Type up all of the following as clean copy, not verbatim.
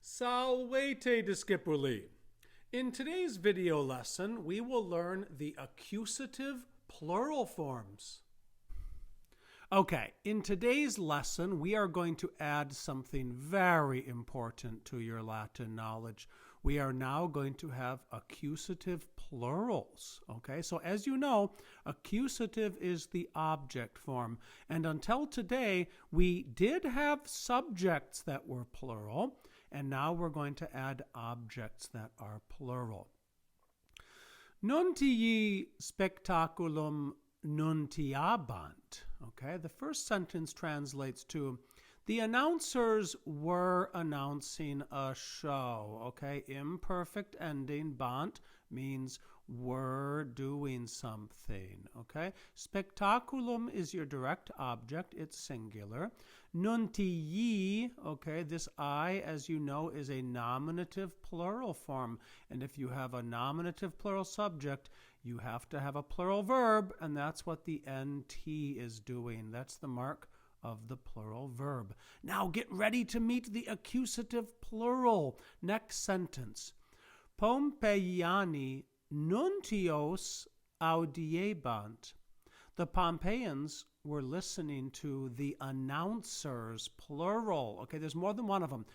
Salvete discipuli. In today's video lesson, we will learn the accusative plural forms. Okay, in today's lesson, we are going to add something very important to your Latin knowledge. We are now going to have accusative plurals. Okay, so as you know, accusative is the object form. And until today, we did have subjects that were plural, and now we're going to add objects that are plural. Nuntii spectaculum nuntiabant. Okay, the first sentence translates to the announcers were announcing a show. Okay, imperfect ending. Bant means were doing something. Okay, spectaculum is your direct object. It's singular. Nuntii, okay, this I, as you know, is a nominative plural form. And if you have a nominative plural subject, you have to have a plural verb, and that's what the NT is doing. That's the mark of the plural verb. Now get ready to meet the accusative plural. Next sentence. Pompeiani nuntios audiebant. The Pompeians were listening to the announcers, plural. Okay, there's more than one of them.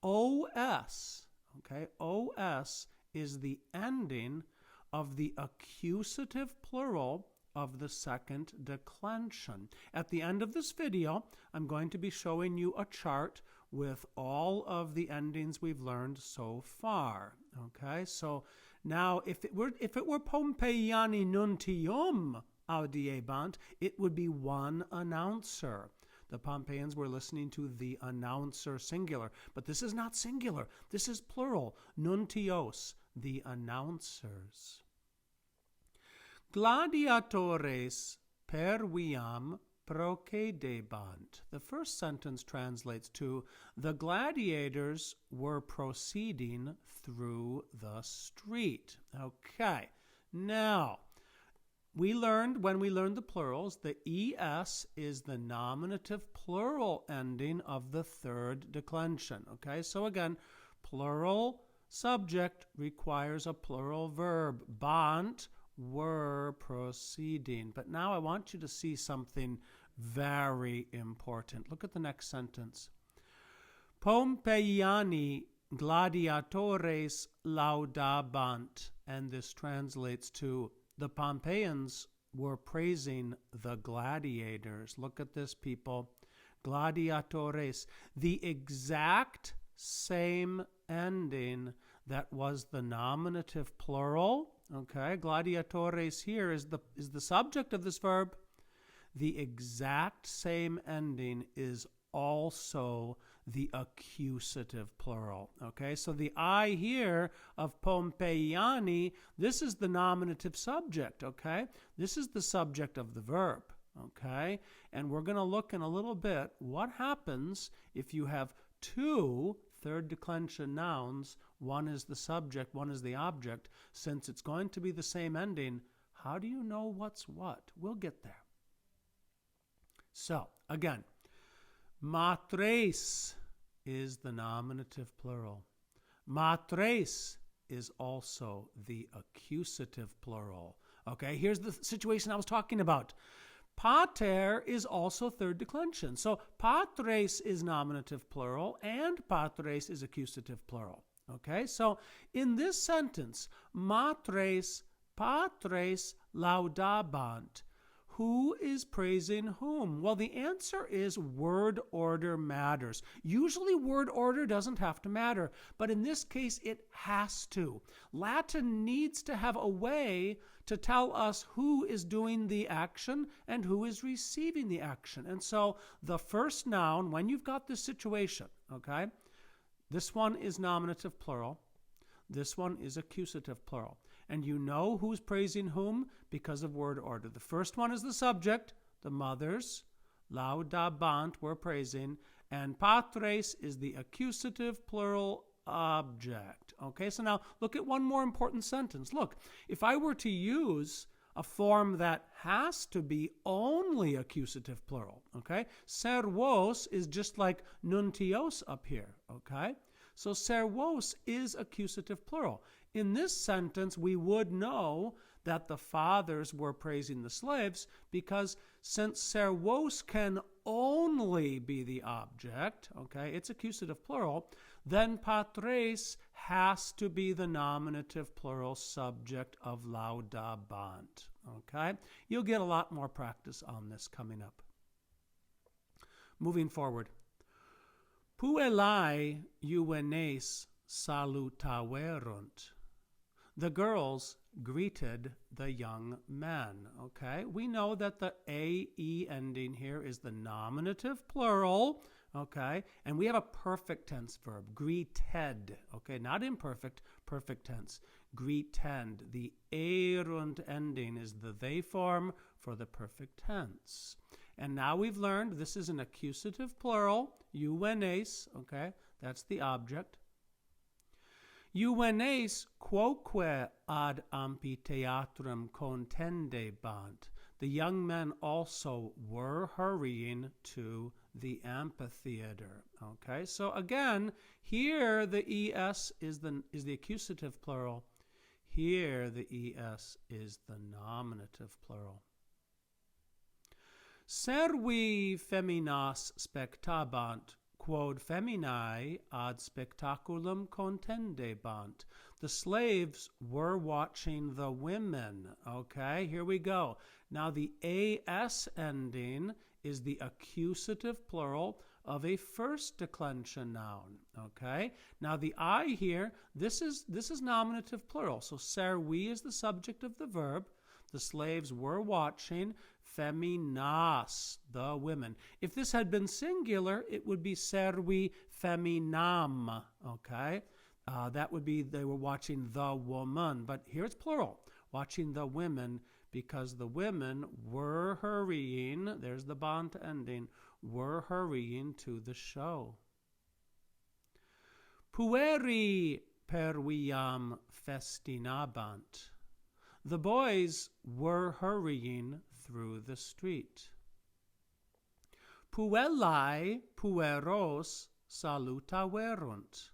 OS, okay, OS is the ending of the accusative plural of the second declension. At the end of this video, I'm going to be showing you a chart with all of the endings we've learned so far. Okay, so now if it were Pompeiani nuntium audiebant, it would be one announcer. The Pompeians were listening to the announcer, singular, but this is not singular. This is plural. Nuntios, the announcers. Gladiatores per viam procedebant. The first sentence translates to the gladiators were proceeding through the street. Okay, now when we learned the plurals, the ES is the nominative plural ending of the third declension. Okay, so again, plural subject requires a plural verb. Bant, were proceeding. But now I want you to see something very important. Look at the next sentence. Pompeiani gladiatores laudabant. And this translates to the Pompeians were praising the gladiators. Look at this, people. Gladiatores. The exact same ending that was the nominative plural. Okay, gladiatores here is the subject of this verb. The exact same ending is also the accusative plural. Okay, so the I here of Pompeiani, this is the nominative subject. Okay, this is the subject of the verb. Okay, and we're going to look in a little bit what happens if you have two third declension nouns. One is the subject, one is the object. Since it's going to be the same ending, how do you know what's what? We'll get there. So, again, matres is the nominative plural. Matres is also the accusative plural. Okay, here's the situation I was talking about. Pater is also third declension. So patres is nominative plural and patres is accusative plural. Okay, so in this sentence, matres, patres laudabant. Who is praising whom? Well, the answer is word order matters. Usually word order doesn't have to matter, but in this case it has to. Latin needs to have a way to tell us who is doing the action and who is receiving the action. And so the first noun, when you've got this situation, okay, this one is nominative plural. This one is accusative plural. And you know who's praising whom because of word order. The first one is the subject, the mothers. Laudabant, we're praising. And patres is the accusative plural object. Okay, so now look at one more important sentence. Look, if I were to use a form that has to be only accusative plural, okay? Servos is just like nuntios up here, okay? So servos is accusative plural. In this sentence, we would know that the fathers were praising the slaves because since servos can only be the object, okay, it's accusative plural, then patres has to be the nominative plural subject of laudabant, okay? You'll get a lot more practice on this coming up. Moving forward. Puellae juvenes salutaverunt. The girls greeted the young men, okay? We know that the AE ending here is the nominative plural, okay? And we have a perfect tense verb, greeted, okay? Not imperfect, perfect tense. Greetend. The erant ending is the they form for the perfect tense. And now we've learned this is an accusative plural, juvenes, okay? That's the object. Juvenes quoque ad amphitheatrum contendebant. The young men also were hurrying to the amphitheater. Okay, so again, here the es is the accusative plural. Here the es is the nominative plural. Servi feminas spectabant, quod feminae ad spectaculum contendebant. The slaves were watching the women. Okay, here we go. Now the as ending is the accusative plural of a first declension noun. Okay, now the I here, this is nominative plural. So servi is the subject of the verb. The slaves were watching. Feminas, the women. If this had been singular, it would be servi feminam, okay? That would be they were watching the woman, but here it's plural, watching the women because the women were hurrying, there's the bant ending, were hurrying to the show. Pueri per viam festinabant. The boys were hurrying through the street. Puellae pueros salutaverunt.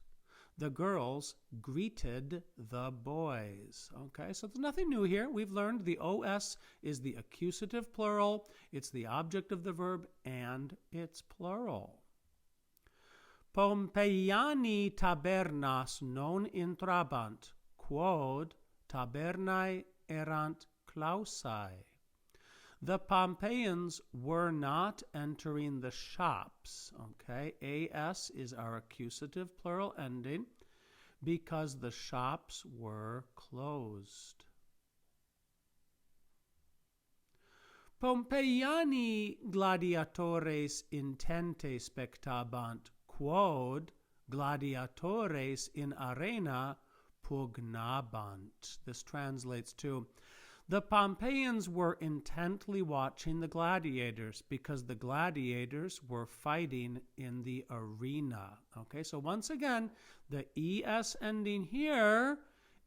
The girls greeted the boys. Okay, so there's nothing new here. We've learned the os is the accusative plural, it's the object of the verb, and it's plural. Pompeiani tabernas non intrabant, quod tabernae erant clausae. The Pompeians were not entering the shops, okay? As is our accusative plural ending because the shops were closed. Pompeiani gladiatores intente spectabant, quod gladiatores in arena pugnabant. This translates to, the Pompeians were intently watching the gladiators because the gladiators were fighting in the arena. Okay, so once again, the es ending here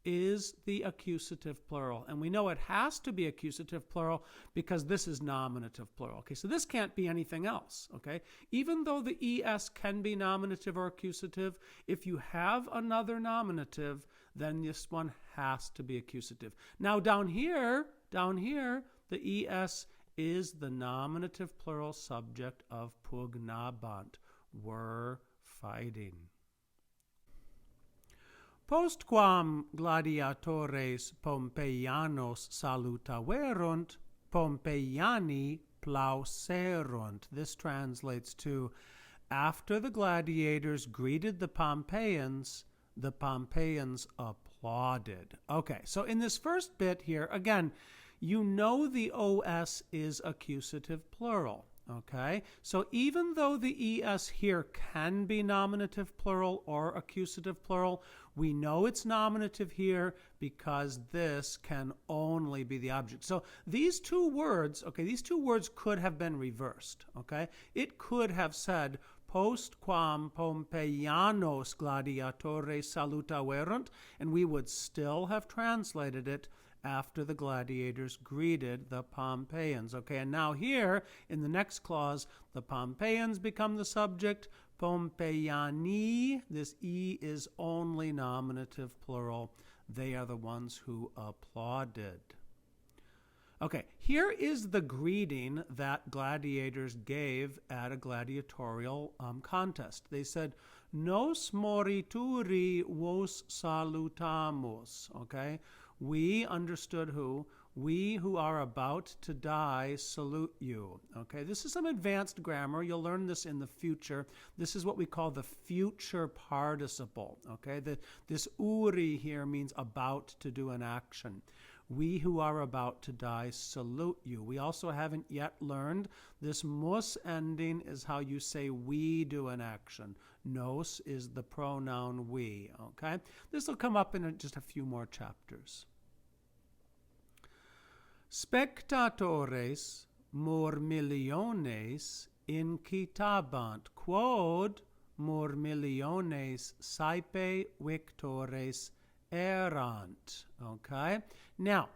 is the accusative plural. And we know it has to be accusative plural because this is nominative plural. Okay, so this can't be anything else. Okay, even though the es can be nominative or accusative, if you have another nominative, then this one has to be accusative. Now down here, the es is the nominative plural subject of pugnabant, were fighting. Postquam gladiatores Pompeianos salutaverunt, Pompeiani plauserunt. This translates to, after the gladiators greeted the Pompeians applauded. Okay, so in this first bit here, again, you know the os is accusative plural. Okay, so even though the es here can be nominative plural or accusative plural, we know it's nominative here because this can only be the object. So these two words, could have been reversed. Okay, it could have said, postquam Pompeianos gladiatores salutaverunt, and we would still have translated it after the gladiators greeted the Pompeians. Okay, and now here in the next clause, the Pompeians become the subject, Pompeiani, this E is only nominative plural. They are the ones who applauded. Okay, here is the greeting that gladiators gave at a gladiatorial contest. They said, Nos morituri vos salutamus. Okay, we understood who? We who are about to die salute you. Okay, this is some advanced grammar. You'll learn this in the future. This is what we call the future participle. Okay, this uri here means about to do an action. We who are about to die salute you. We also haven't yet learned this mus ending is how you say we do an action. Nos is the pronoun we. Okay, this will come up in just a few more chapters. Spectatores murmilliones incitabant quod murmilliones saepe victores erant. Okay, now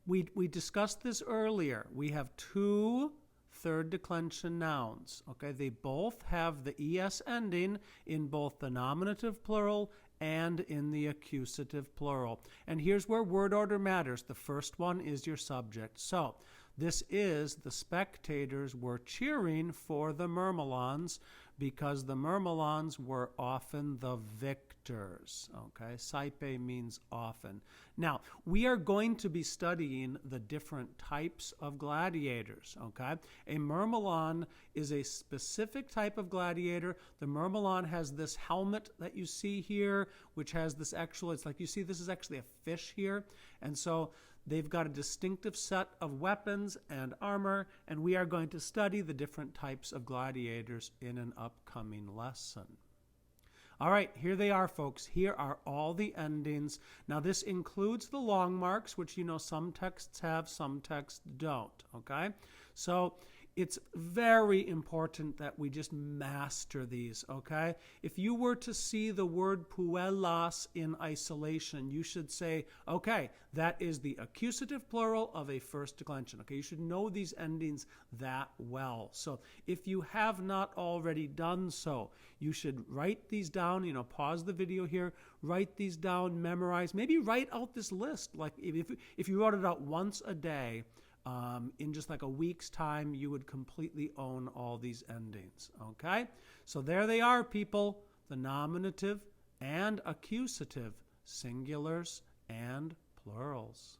we discussed this earlier. We have two third declension nouns. Okay, they both have the es ending in both the nominative plural and in the accusative plural. And here's where word order matters. The first one is your subject. So this is the spectators were cheering for the murmilliones because the murmilliones were often the victors. Okay, saepe means often. Now, we are going to be studying the different types of gladiators. Okay, a murmillion is a specific type of gladiator. The murmillion has this helmet that you see here, which has this actual, it's like you see this is actually a fish here. And so they've got a distinctive set of weapons and armor, and we are going to study the different types of gladiators in an upcoming lesson. All right, here they are, folks. Here are all the endings. Now, this includes the long marks, which you know some texts have, some texts don't, okay? So it's very important that we just master these, okay? If you were to see the word puellas in isolation, you should say, okay, that is the accusative plural of a first declension, okay? You should know these endings that well. So if you have not already done so, you should write these down, you know, pause the video here, write these down, memorize, maybe write out this list. Like if you wrote it out once a day, in just like a week's time, you would completely own all these endings, okay? So there they are, people, the nominative and accusative, singulars and plurals.